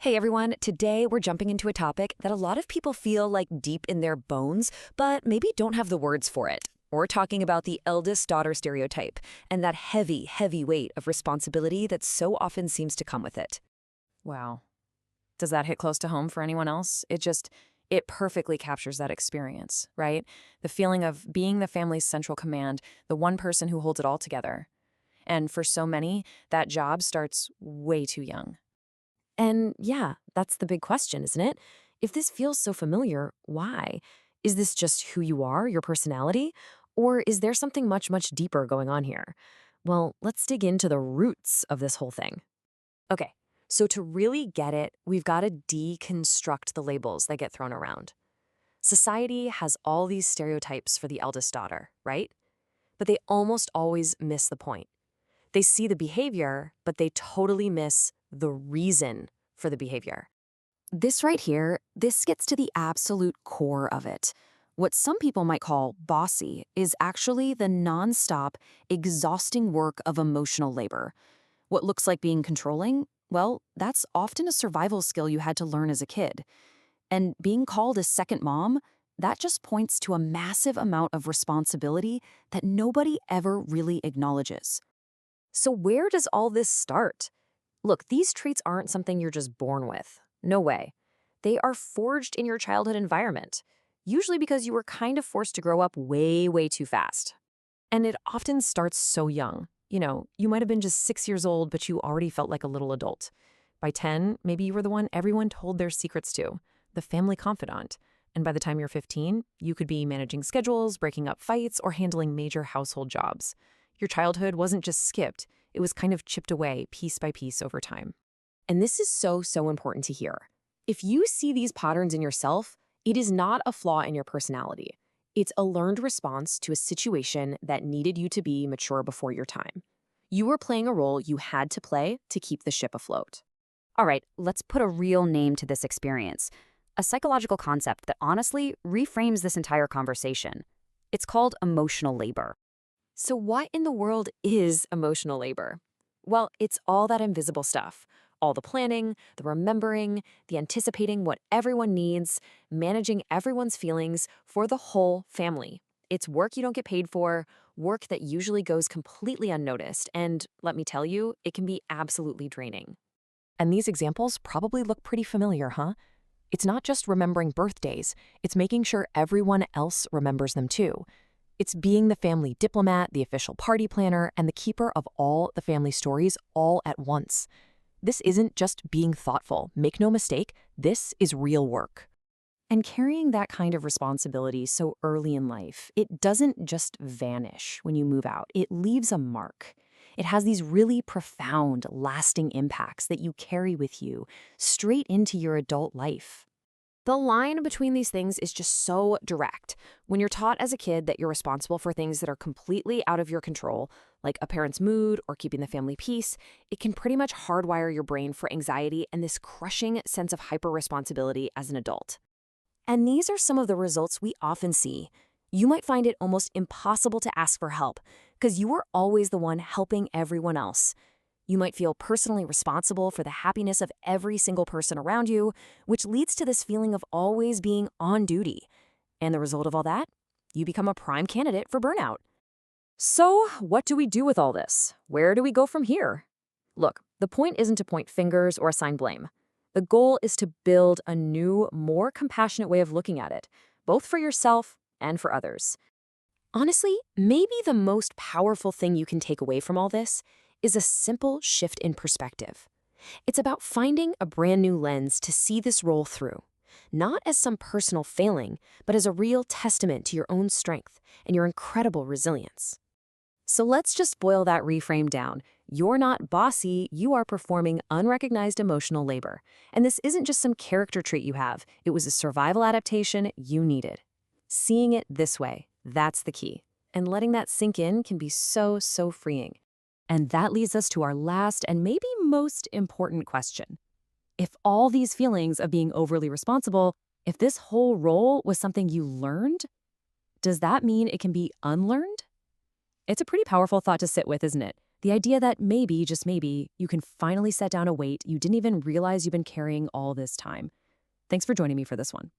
Hey everyone, today we're jumping into a topic that a lot of people feel like deep in their bones, but maybe don't have the words for it. We're talking about the eldest daughter stereotype and that heavy, heavy weight of responsibility that so often seems to come with it. Wow. Does that hit close to home for anyone else? It perfectly captures that experience, right? The feeling of being the family's central command, the one person who holds it all together. And for so many, that job starts way too young. And yeah, that's the big question, isn't it? If this feels so familiar, why? Is this just who you are, your personality? Or is there something much, much deeper going on here? Well, let's dig into the roots of this whole thing. Okay, so to really get it, we've got to deconstruct the labels that get thrown around. Society has all these stereotypes for the eldest daughter, right? But they almost always miss the point. They see the behavior, but they totally miss the reason for the behavior. This right here, this gets to the absolute core of it. What some people might call bossy is actually the nonstop, exhausting work of emotional labor. What looks like being controlling, well, that's often a survival skill you had to learn as a kid. And being called a second mom, that just points to a massive amount of responsibility that nobody ever really acknowledges. So where does all this start? Look, these traits aren't something you're just born with. No way. They are forged in your childhood environment, usually because you were kind of forced to grow up way, way too fast. And it often starts so young. You might have been just 6 years old, but you already felt like a little adult. By 10, maybe you were the one everyone told their secrets to, the family confidant. And by the time you're 15, you could be managing schedules, breaking up fights, or handling major household jobs. Your childhood wasn't just skipped, it was kind of chipped away piece by piece over time. And this is so, so important to hear. If you see these patterns in yourself, it is not a flaw in your personality. It's a learned response to a situation that needed you to be mature before your time. You were playing a role you had to play to keep the ship afloat. All right, let's put a real name to this experience. A psychological concept that honestly reframes this entire conversation. It's called emotional labor. So, what in the world is emotional labor? Well, it's all that invisible stuff. All the planning, the remembering, the anticipating what everyone needs, managing everyone's feelings for the whole family. It's work you don't get paid for, work that usually goes completely unnoticed, and let me tell you, it can be absolutely draining. And these examples probably look pretty familiar, huh? It's not just remembering birthdays, it's making sure everyone else remembers them too. It's being the family diplomat, the official party planner, and the keeper of all the family stories all at once. This isn't just being thoughtful. Make no mistake, this is real work. And carrying that kind of responsibility so early in life, it doesn't just vanish when you move out. It leaves a mark. It has these really profound, lasting impacts that you carry with you straight into your adult life. The line between these things is just so direct. When you're taught as a kid that you're responsible for things that are completely out of your control, like a parent's mood or keeping the family peace, it can pretty much hardwire your brain for anxiety and this crushing sense of hyper-responsibility as an adult. And these are some of the results we often see. You might find it almost impossible to ask for help because you were always the one helping everyone else. You might feel personally responsible for the happiness of every single person around you, which leads to this feeling of always being on duty. And the result of all that? You become a prime candidate for burnout. So, what do we do with all this? Where do we go from here? Look, the point isn't to point fingers or assign blame. The goal is to build a new, more compassionate way of looking at it, both for yourself and for others. Honestly, maybe the most powerful thing you can take away from all this is a simple shift in perspective. It's about finding a brand new lens to see this role through, not as some personal failing, but as a real testament to your own strength and your incredible resilience. So let's just boil that reframe down. You're not bossy, you are performing unrecognized emotional labor. And this isn't just some character trait you have, it was a survival adaptation you needed. Seeing it this way, that's the key. And letting that sink in can be so, so freeing. And that leads us to our last and maybe most important question. If all these feelings of being overly responsible, if this whole role was something you learned, does that mean it can be unlearned? It's a pretty powerful thought to sit with, isn't it? The idea that maybe, just maybe, you can finally set down a weight you didn't even realize you've been carrying all this time. Thanks for joining me for this one.